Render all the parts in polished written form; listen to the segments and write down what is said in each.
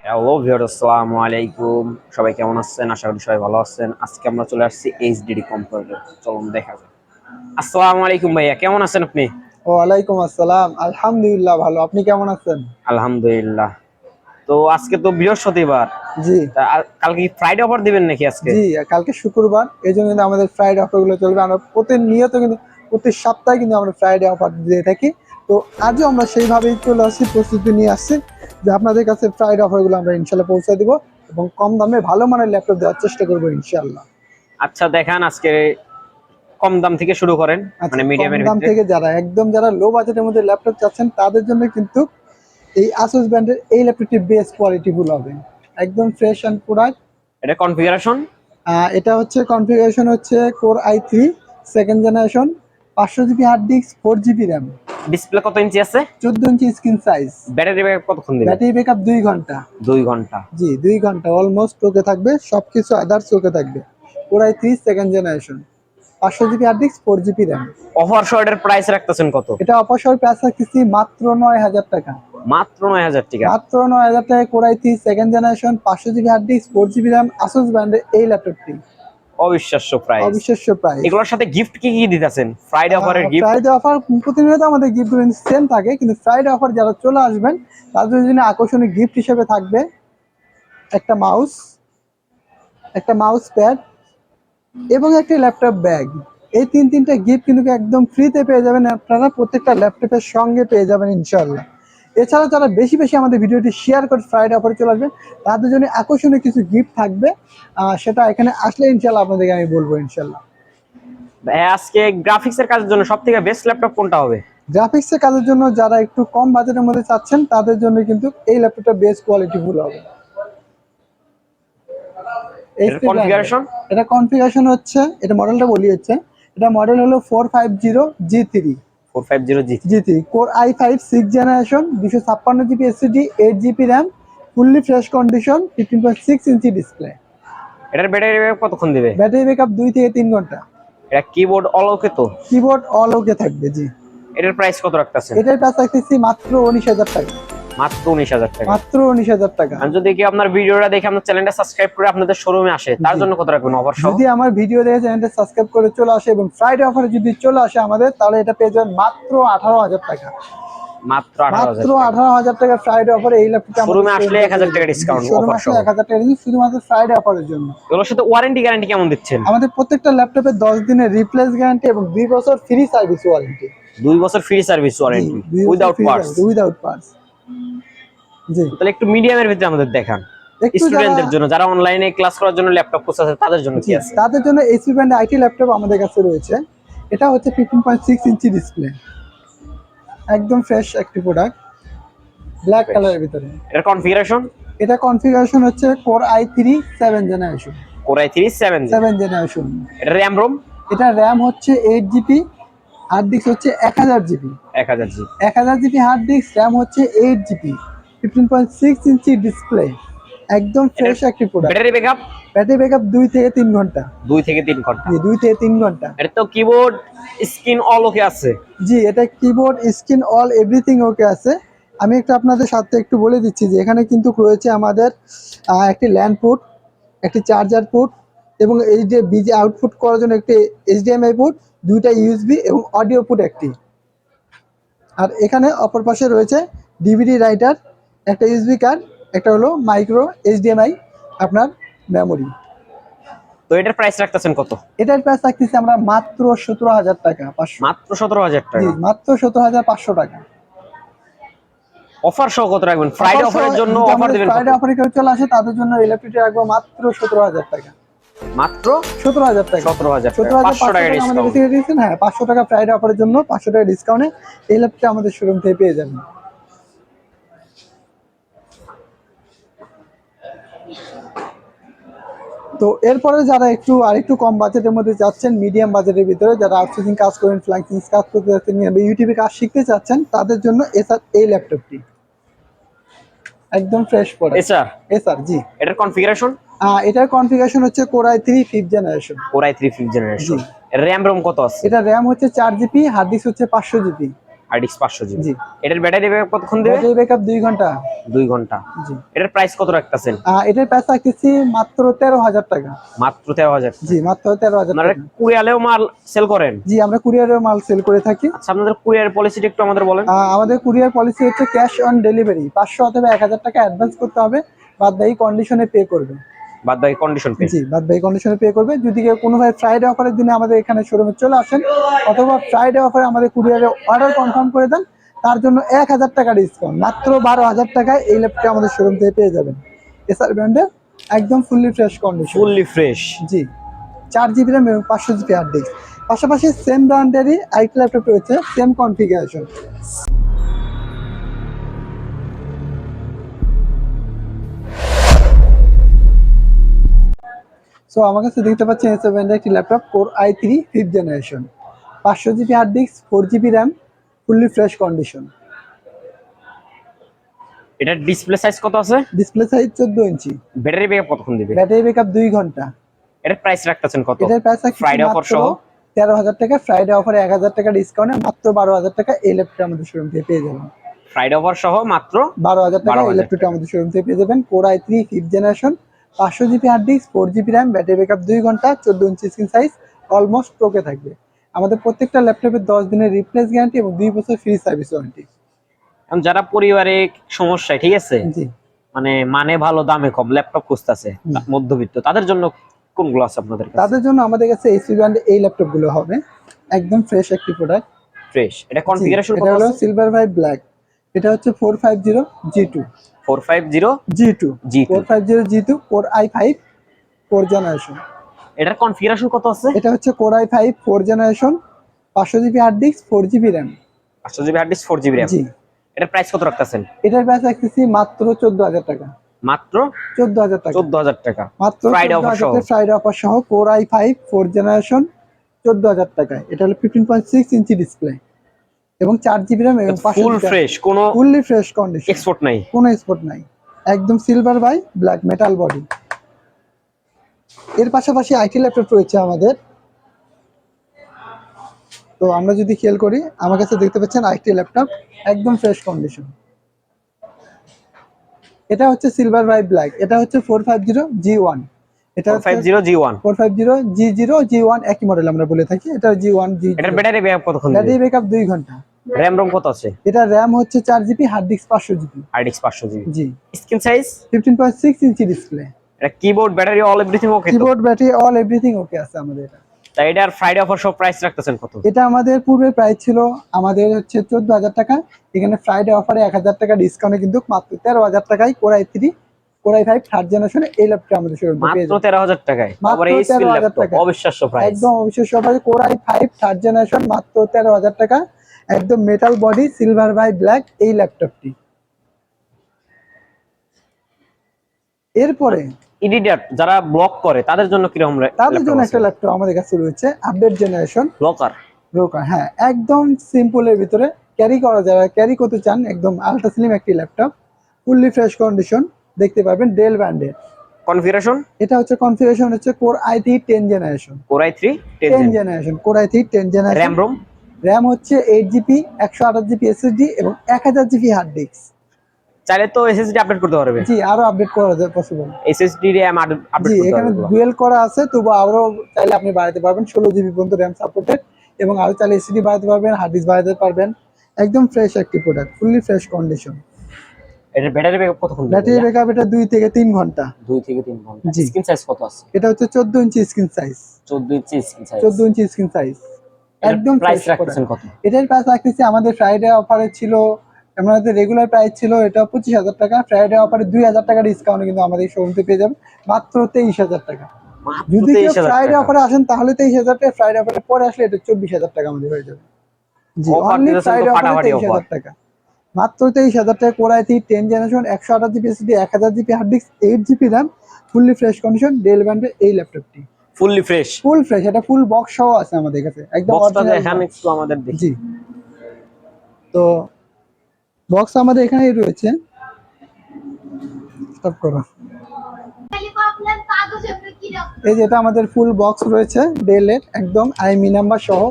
Hello viewers, আসসালামু আলাইকুম। সবাই কেমন আছেন? আশা করি সবাই ভালো আছেন। আজকে আমরা চলে আসছি এইচডিডি কম্পিউটার। চলুন দেখা যাক। আসসালামু আলাইকুম ভাইয়া, কেমন আছেন আপনি? ওয়ালাইকুম আসসালাম। আলহামদুলিল্লাহ ভালো। আপনি কেমন আছেন? আলহামদুলিল্লাহ। তো আজকে তো বৃহস্পতিবার, জি কালকে কি ফ্রাইডে অফার দিবেন নাকি আজকে? জি কালকে শুক্রবার, এই জন্য কিন্তু আমাদের ফ্রাইডে অফার গুলো চলবে। আমরা প্রতিনিয়ত কিন্তু প্রতি সপ্তাহে কিন্তু আমরা ফ্রাইডে অফার দিয়ে থাকি। তো আজও আমরা সেইভাবেই চলে আসছি, প্রস্তুতি নিয়ে আসছি যে আপনাদের কাছে ফ্রাইডে অফার গুলো আমরা ইনশাল্লাহ পৌঁছে দিব এবং কম দামে ভালো মানের ল্যাপটপ দেওয়ার চেষ্টা করবো ইনশাল্লাহ। আচ্ছা দেখান, আজকে কম দাম থেকে শুরু করেন, আচ্ছা, মানে কম মিডিয়ামের দাম ভিতরে। থেকে যারা লো বাজেটের মধ্যে ল্যাপটপ চাচ্ছেন তাদের জন্য কিন্তু এই আসুস ব্র্যান্ডের এই ল্যাপটপটি বেস্ট কোয়ালিটি ফুল হবে, একদম ফ্রেশ অ্যান্ড প্রোডাক্ট। এটা কনফিগারেশন? এটা হচ্ছে কনফিগারেশন হচ্ছে core i3 second generation, 500 GB hard disk, 4 GB RAM, display কত ইঞ্চি আছে? 14 inch screen size. Battery backup কতক্ষণ দিবে? ব্যাটারি ব্যাকআপ 2 ঘন্টা। 2 ঘন্টা। জি, 2 ঘন্টা অলমোস্ট ওকে থাকবে, সবকিছু আদার্স ওকে থাকবে। Core i3 second generation, 500 GB hard disk, 4 GB RAM. Offer শর্টের প্রাইস রাখতেছেন কত? এটা অপসর প্রাইস রাখতেছি মাত্র 9,000 টাকা। মাত্র 9,000 টাকা। মাত্র 9,000 টাকায় core i3 second generation, 500 GB hard disk, 4 GB RAM, Asus ব্র্যান্ডের এই ল্যাপটপটি। অবিশ্বাস্য প্রাইস। অবিশ্বাস্য প্রাইস। এগুলোর সাথে গিফট কি কি দিতেছেন? ফ্রাইডে অফারের গিফট? ফ্রাইডে অফার প্রতিনিয়ত আমাদের গিফটগুলো সেম থাকে, কিন্তু ফ্রাইডে অফার যারা চলে আসবেন তাদের জন্য আকর্ষণীয় গিফট হিসেবে থাকবে একটা মাউস, একটা মাউস প্যাড এবং একটি ল্যাপটপ ব্যাগ। এই তিনটা গিফট কিন্তু একদম ফ্রিতে পেয়ে যাবেন আপনারা, প্রত্যেকটা ল্যাপটপের সঙ্গে পেয়ে যাবেন ইনশাল্লাহ। এছাড়া যারা বেশি বেশি আমাদের ভিডিওটি শেয়ার করে ফ্রাইডে অফারে চলে আসবেন তাদের জন্য আকর্ষণীয় কিছু গিফট থাকবে, সেটা এখানে আসলে ইনশাল্লাহ আপনাদেরকে আমি বলবো ইনশাল্লাহ। আজকে গ্রাফিক্সের কাজের জন্য সবথেকে বেস্ট ল্যাপটপ কোনটা হবে? গ্রাফিক্সের কাজের জন্য যারা একটু কম বাজেটের মধ্যে চাচ্ছেন তাদের জন্য কিন্তু এই ল্যাপটপটা বেস্ট কোয়ালিটি ফুল হবে। এটার কনফিগারেশন? এটা কনফিগারেশন হচ্ছে, এটা মডেলটা বলি হচ্ছে, এটা মডেল হলো 450G3। 450G। Core i5 6 generation, 256 GB SSD, 8 GB RAM, fully fresh condition, 15.6 inch display. এটার ব্যাটারি ব্যাকআপ কতক্ষণ দিবে? ব্যাটারি ব্যাকআপ 2 থেকে 3 ঘন্টা। এটা কিবোর্ড অল ওকে তো? কিবোর্ড অল ওকে থাকবে। জি, এটার প্রাইস কত রাখতেছেন? এটার প্রাইস রাখতেছি মাত্র 19,000 টাকা। মাত্র 19,000 টাকা। মাত্র 19,000 টাকা। আর যদি কি আপনার ভিডিওটা দেখে আপনার চ্যানেলটা সাবস্ক্রাইব করে আপনাদের শোরুমে আসে, তার জন্য কত রাখবেন অফার সহ? যদি আমার ভিডিও দেখে চ্যানেলটা সাবস্ক্রাইব করে চলে আসে এবং ফ্রাইডে অফারে যদি চলে আসে আমাদের, তাহলে এটা পেয়ে যাবেন মাত্র 18,000 টাকা। মাত্র মাত্র 18,000 টাকা। 18,000 টাকা ফ্রাইডে অফারে এই ল্যাপটপটা শোরুমে আসলে 1,000 টাকা ডিসকাউন্ট শোরুমে অফার আসলে সহ। 1,000 টাকা শুধুমাত্র ফ্রাইডে অফারের জন্য। এগুলোর সাথে ওয়ারেন্টি গ্যারান্টি কেমন দিচ্ছেন? আমাদের প্রত্যেকটা ল্যাপটপে 10 দিনের রিপ্লেস গ্যারান্টি এবং 2 বছর ফ্রি সার্ভিস ওয়ারেন্টি। 2 বছর free service warranty without parts. Without parts. জি, তাহলে একটু মিডিয়ামের ভিতরে আমাদের দেখান, একটু স্টুডেন্টদের জন্য, যারা অনলাইনে ক্লাস করার জন্য ল্যাপটপ খুঁজছে তাদের জন্য কি আছে? তাদের জন্য এইচপি ব্র্যান্ড আইটি ল্যাপটপ আমাদের কাছে রয়েছে। এটা হচ্ছে 15.6 ইঞ্চি ডিসপ্লে, একদম ফ্রেশ একটি প্রোডাক্ট, ব্ল্যাক কালারের ভিতরে। এটার কনফিগারেশন? এটা কনফিগারেশন হচ্ছে core i3 7 generation. Core i3 7 generation. এটা র‍্যাম রোম? এটা র্যাম হচ্ছে 8 জিবি, হার্ড ডিস্ক হচ্ছে 1000 GB. 1000G। 1000 GB hard disk, RAM হচ্ছে 8 জিবি, 15.6 ইঞ্চি ডিসপ্লে, একদম ফ্রেশ একটি product. Battery backup? Battery backup 2 থেকে 3 ঘন্টা। 2 থেকে 3 ঘন্টা। জি, 2 থেকে 3 ঘন্টা। এটা তো কিবোর্ড স্ক্রিন অল ওকে আছে? জি, এটা keyboard screen all everything okay আছে। আমি একটু আপনাদের সাথে একটু বলে দিচ্ছি যে এখানে কিন্তু রয়েছে আমাদের একটি ল্যান্ড পোর্ট, একটি চার্জার পোর্ট এবং এই যে বিজি আউটপুট করার জন্য একটি এইচডিএমআই পোর্ট, 2টা ইউএসবি এবং অডিও পোর্ট একটি। আর এখানে অপর পাশে রয়েছে ডিভিডি রাইটার, একটা ইউএসবি কার্ড, একটা হলো মাইক্রো এইচডিএমআই আপনার মেমোরি। তো এটার প্রাইস রাখতেছেন কত? এটার প্রাইস রাখতেছি আমরা মাত্র 17,000 টাকা 500। মাত্র 17,000 জি, টাকা। মাত্র 17,500 টাকা। অফার সহ কত রাখবেন? ফ্রাইডে অফারের জন্য অফার দিবেন? ফ্রাইডে অফারে কেউ চলে আসে তাদের জন্য এই ল্যাপটপটি রাখবো মাত্র 17,000 টাকা। মাত্র 17,000 টাকা। 17,000 টাকা। 17,500 500 টাকা আমাদের ডিসকাউন্ট। বেশি দিয়েছেন। হ্যাঁ, 500 টাকা ফ্রাইডে অফারের জন্য 500 টাকা ডিসকাউন্টে এই ল্যাপটপটা আমাদের শোরুম থেকে পেয়ে যাবেন। তো এরপরে যারা আরেকটু কম বাজেটের মধ্যে যাচ্ছেন, মিডিয়াম বাজেটের ভিতরে যারা আউটসোর্সিং কাজ করেন, ফ্রিল্যান্সিং কাজ করতে যাচ্ছেন, ইউটিউবে কাজ শিখতে চাচ্ছেন, তাদের জন্য এই ল্যাপটপটি একদম ফ্রেশ প্রোডাক্ট। এসআর। জি। এটার কনফিগারেশন? এটার কনফিগারেশন হচ্ছে core i3 5th generation. Core i3 5th generation. জি। এর র‍্যাম রোম কত আছে? এটা র্যাম হচ্ছে 4 জিবি, হার্ড ডিস্ক হচ্ছে 500 জিবি। RTX 500 GB। জি। এটার ব্যাটারি ব্যাকআপ কতক্ষণ দেবে? ব্যাটারি ব্যাকআপ 2 ঘন্টা। 2 ঘন্টা। জি। এটার প্রাইস কত রাখতেছেন? এটার প্রাইস রাখতেছি মাত্র 13,000 টাকা। মাত্র 13,000 জি, টাকা। মাত্র 13,000 আপনারা টাকা। কুরিয়ারেও মাল সেল করেন? জি, আমরা কুরিয়ারেও মাল সেল করে থাকি। আচ্ছা, আপনাদের কুরিয়ার পলিসিটা একটু আমাদের বলেন। আমাদের কুরিয়ার পলিসি হচ্ছে ক্যাশ অন ডেলিভারি। 500 অথবা 1000 টাকা অ্যাডভান্স করতে হবে, বাদ বাকি কন্ডিশনে পে করবে। বাদ বাকি কন্ডিশন পে। জি, বাদ বাকি কন্ডিশনে পে করবে। যদি কেউ কোনো ভাই ফ্রাইডে অফারের দিনে আমাদের এখানে শোরুমে চলে আসেন, অথবা ফ্রাইডে অফারে আমাদের কুরিয়ারে অর্ডার কনফার্ম করে দেন, তার জন্য 1000 টাকা ডিসকাউন্ট, মাত্র 12,000 টাকায় এই ল্যাপটপটা আমাদের শোরুম থেকে পেয়ে যাবেন। এসআর ব্র্যান্ডের একদম fully fresh condition. Fully fresh. জি, 4GB র্যাম এবং 500GB হার্ড ডিস্ক। পাশাপাশি সেম ব্র্যান্ডেরই আরেকটা ল্যাপটপ রয়েছে, সেম কনফিগারেশন। সো আমার কাছে দেখতে পাচ্ছেন এসআর ব্র্যান্ডের একটি laptop, core i3 5th generation, 500GB hard disk, 4GB RAM, fully fresh condition. এটার ডিসপ্লে সাইজ কত আছে? Display size 14 inch. Battery backup কতক্ষণ দিবে? ব্যাটারি ব্যাকআপ 2 ঘন্টা। এটার প্রাইস রাখতেছেন কত? এটার প্রাইস ফ্রাইডে অফার সহ 13,000 টাকা। ফ্রাইডে অফারে 1000 টাকা ডিসকাউন্টে মাত্র 12,000 টাকা এই ল্যাপটপটা আমাদের শোরুম থেকে পেয়ে যাবেন। ফ্রাইডে অফার সহ মাত্র 12,000 টাকা এই 12,000 ল্যাপটপটা আমাদের শোরুম থেকে পেয়ে যাবেন। Core i3 5th generation, 500GB hard disk, 4GB RAM, battery backup 2 ঘন্টা, 14 ইঞ্চি স্ক্রিন সাইজ, অলমোস্ট টোকে থাকবে। আমাদের প্রত্যেকটা ল্যাপটপে 10 দিনের রিপ্লেস গ্যারান্টি এবং 2 বছর ফ্রি সার্ভিস ওয়ারেন্টি। এখন যারা পরিবারে সমস্যায়, ঠিক আছে, জি, মানে ভালো দামে কম ল্যাপটপ খুঁজতেছে, মধ্যবিত্ত, তাদের জন্য কোনগুলো আছে আপনাদের কাছে? তাদের জন্য আমাদের কাছে এইচপি ব্র্যান্ডের এই ল্যাপটপগুলো হবে, একদম ফ্রেশ একটি প্রোডাক্ট। ফ্রেশ। এটা কনফিগারেশন এটা কত হলো আছে? Silver white black. এটা হচ্ছে 450G2। 450 G2 450G2 core i5 4th generation. এটার কনফিগারেশন কত আছে? এটা হচ্ছে core i5 4th generation, 500GB hard disk, 4GB RAM. 500GB hard disk, 4GB RAM। জি, এটার প্রাইস কত রাখতেছেন? এটার প্রাইস রাখতেছি মাত্র 14,000 টাকা। মাত্র 14,000 টাকা। 14,000 টাকা। মাত্র ফ্রাইডে অফার সহ। ফ্রাইডে অফার সহ কোর i5 4th জেনারেশন, 14,000 টাকায়। এটা হলো 15.6 ইঞ্চি ডিসপ্লে এবং 4GB র্যাম এবং ফুল ফ্রেশ, কোনো ফুললি ফ্রেশ কন্ডিশন, এক্সপোর্ট নাই। কোনো স্পট নাই, একদম silver by black metal body. এর পাশাপাশি আইটি ল্যাপটপ রয়েছে আমাদের। তো আমরা যদি খেয়াল করি, আমার কাছে দেখতে পাচ্ছেন আইটি ল্যাপটপ, একদম ফ্রেশ কন্ডিশন। এটা হচ্ছে সিলভার বাই ব্ল্যাক। এটা হচ্ছে 450G1। এটা 450G1। 450G0 G1 একই মডেল আমরা বলে থাকি। এটা G1 G0। এটার ব্যাটারি ব্যাকআপ কতক্ষণ দিবে? ব্যাটারি ব্যাকআপ 2 ঘন্টা। RAM ROM কত আছে? এটা র্যাম হচ্ছে 4GB, hard disk 500GB। RTX 500GB। জি, স্ক্রিন সাইজ 15.6 ইঞ্চি ডিসপ্লে। এটা keyboard, battery, all everything okay তো? Keyboard, battery, all everything okay আছে আমাদের এটা। তাই এটার ফ্রাইডে অফার সব প্রাইস রাখতেছেন কত? এটা আমাদের পূর্বে প্রাইস ছিল আমাদের হচ্ছে 14,000 টাকা। এখানে ফ্রাইডে অফারে 1000 টাকা ডিসকাউন্টে কিন্তু মাত্র 13,000 টাকায় core i3 core i5 third generation এই ল্যাপটপ আমাদের শোরুমে পেয়ে মাত্র যাবেন। 13,000 টাকায়। মাত্র আবার এই স্পিল 13,000 ল্যাপটপ, টাকা। অবিশ্বাস্য প্রাইস। একদম অবিশ্বাস্য price. Core i5 third generation মাত্র 13,000 টাকা, একদম metal body, silver by black এই ল্যাপটপটি। এরপরে এডিটর যারা ব্লগ করে তাদের জন্য কি রকম? তাদের জন্য একটা ল্যাপটপ আমাদের কাছে রয়েছে, আপডেট জেনারেশন ব্লকার। ব্রোকার। হ্যাঁ, একদম সিম্পলের ভিতরে ক্যারি করা যাবে, ক্যারি করতে চান, একদম আলট্রা স্লিম একটি ল্যাপটপ, ফুললি ফ্রেশ কন্ডিশন, দেখতে পারবেন ডেল ব্র্যান্ডের। কনফিগারেশন এটা হচ্ছে কনফিগারেশন হচ্ছে core i3 10 generation. Core i3 10 generation, core i3 10 generation. RAM ROM RAM হচ্ছে 8GB, 128GB SSD এবং 1000GB হার্ড ডিস্ক। চাইলে তো SSD আপডেট করতে পারবে। জি, আরো আপডেট করা যায় পসিবল। SSD RAM আপডেট জি, করতে এখানে পারবে। ডুয়েল করা আছে, তবু আরো চাইলে আপনি বাড়াতে পারবেন। 16GB পর্যন্ত র্যাম সাপোর্টেড এবং আরো চাইলে এসএসডি বাড়াতে পারবেন, হার্ড ডিস্ক বাড়াতে পারবেন। একদম ফ্রেশ একটি প্রোডাক্ট, ফুললি ফ্রেশ কন্ডিশন। এটার ব্যাটারি ব্যাকআপ কতক্ষণ দিবে? ব্যাটারি ব্যাকআপ এটা 2 থেকে 3 ঘন্টা। 2 থেকে 3 ঘন্টা। জি। স্ক্রিন সাইজ কত আছে? এটা হচ্ছে 14 inch screen size. 14 inch screen size. 14 inch screen size, একদম প্রাইস ফ্রেশ রাখতেছেন কত? এটার প্রাইস রাখতেছি আমাদের ফ্রাইডে অফারে ছিল, আমাদের রেগুলার প্রাইস ছিল এটা 25,000 টাকা। ফ্রাইডে অফারে 2,000 টাকা ডিসকাউন্ট কিন্তু আমাদের শোরুমে পেয়ে যাবেন মাত্র 23,000 টাকা। মাত্র যদি কেউ 23,000 ফ্রাইডে টাকা। অফারে আসেন তাহলে 23,000 টাকা, ফ্রাইডে অফারে পরে আসলে এটা 24,000 টাকা আমাদের হয়ে যাবে। জি, অফার অনলি দিতেছেন তো ফ্রাইডে অফারে ফাটাফাটি 23,000 অফার। টাকা, মাত্র 23,000 টাকা। Core i3 10 generation, 128GB SSD, 1000GB hard disk, 8GB RAM, fully fresh condition, Dell ব্র্যান্ডের এই ল্যাপটপটি ফুললি ফ্রেশ। Full fresh. এটা ফুল বক্স সহ আছে আমাদের কাছে, একদম বক্সটা original দেখান box। একটু আমাদের দেখি। জি, তো বক্স আমাদের এখানেই রয়েছে। স্টপ করো। এই যে এটা আমাদের ফুল বক্স রয়েছে ডেলের, একদম আইএমই নাম্বার সহ,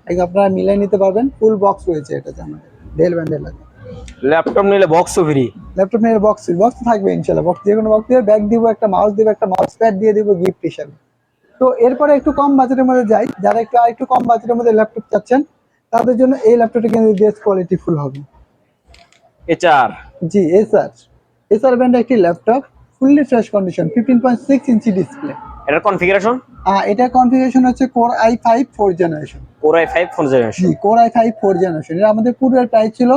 একদম আপনারা মিলাই নিতে পারবেন। ফুল বক্স রয়েছে এটাতে আমাদের। ডেল ব্র্যান্ডের লাগে। ল্যাপটপ নিলে বক্সও ফ্রি। ল্যাপটপ নিয়ে বক্স বক্স থাকবে ইনশাল্লাহ, বক্স যে কোনো বক্স দিয়ে ব্যাগ দিব, একটা মাউস দিব, একটা মাউস প্যাড দিয়ে দিব গিফট হিসাবে। তো এরপরে একটু কম বাজেটের মধ্যে যাই, যারা একটু কম বাজেটের মধ্যে ল্যাপটপ চাচ্ছেন তাদের জন্য এই ল্যাপটপটা কিন্তু বেস্ট কোয়ালিটি ফুল হবে। HR। জি এসার, এসার ব্র্যান্ডের একটি laptop, fully fresh condition, 15.6 inch display. এটার কনফিগারেশন? এটা কনফিগারেশন হচ্ছে core i5 4 generation. Core i5 4 জি জেনারেশন। Core i5 4 generation. এটা আমাদের পুরো প্রাইস ছিল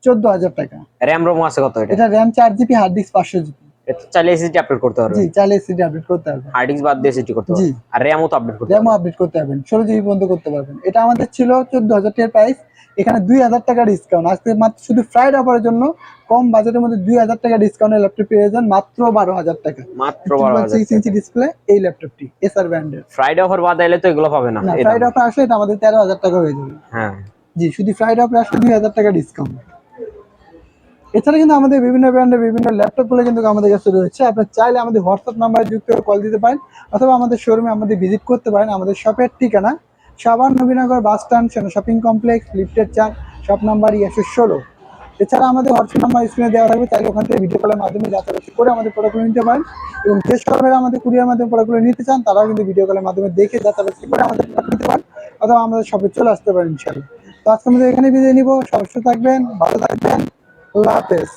14,000 টাকা। RAM ROM আছে কত এটা? এটা RAM 4 GB, hard disk 500 GB. এটা চাইলে SSD আপডেট করতে পারবে। জি চাইলে এসএসডি আপডেট করতে পারবেন, হার্ড ডিস্ক বাদ দিয়ে SSD করতে পারবে। জি। আর RAM ও তো আপডেট করতে র্যামও পারবে। আপডেট করতে পারবেন, 16 জিবি পর্যন্ত করতে পারবেন। এটা আমাদের ছিল 14,000 টাকার প্রাইস, এখানে 2,000 টাকা ডিসকাউন্ট। আজকে মাত্র শুধু ফ্রাইডে অফারের জন্য কম বাজেটের মধ্যে 2,000 টাকা ডিসকাউন্টের ল্যাপটপ পেয়ে যান মাত্র 12,000 টাকা। মাত্র 12,000 6 ইঞ্চি ডিসপ্লে এই ল্যাপটপটি এসার ব্র্যান্ডের। ফ্রাইডে অফার বাদ দিলে তো এগুলো পাবে না। না এই ফ্রাইডে দাম। অফার আসলে এটা আমাদের 13,000 টাকা হয়ে যাবে। হ্যাঁ। জি শুধু ফ্রাইডে অফার আসলে 2,000 টাকা ডিসকাউন্ট। এছাড়া কিন্তু আমাদের বিভিন্ন ব্র্যান্ডের বিভিন্ন ল্যাপটপগুলো কিন্তু আমাদের কাছে রয়েছে। আপনি চাইলে আমাদের হোয়াটসঅ্যাপ নাম্বারে যুক্ত করে কল দিতে পারেন, অথবা আমাদের শোরুমে আমাদের ভিজিট করতে পারেন। আমাদের শপের ঠিকানা Savar Nabinagar bus stand, shopping complex, লিফটের 4, শপ নাম্বার 116। এছাড়া আমাদের হোয়াটসঅ্যাপ নাম্বার স্ক্রিনে দেওয়া থাকবে, চাইলে ওখান থেকে ভিডিও কলের মাধ্যমে যাচাই করে আমাদের প্রোডাক্টগুলো নিতে পারেন। এবং যে শপের আমাদের কুরিয়ার মাধ্যমে প্রোডাক্টগুলো নিতে চান তারাও কিন্তু ভিডিও কলের মাধ্যমে দেখে যাচাই করে আমাদের প্রোডাক্ট নিতে পারেন, অথবা আমাদের শপে চলে আসতে পারেন ইনশাআল্লাহ। তো আজকে আমাদের এখানে বিদায় নিব, সবাই সুস্থ থাকবেন, ভালো থাকবেন, আল্লাহ হাফেজ।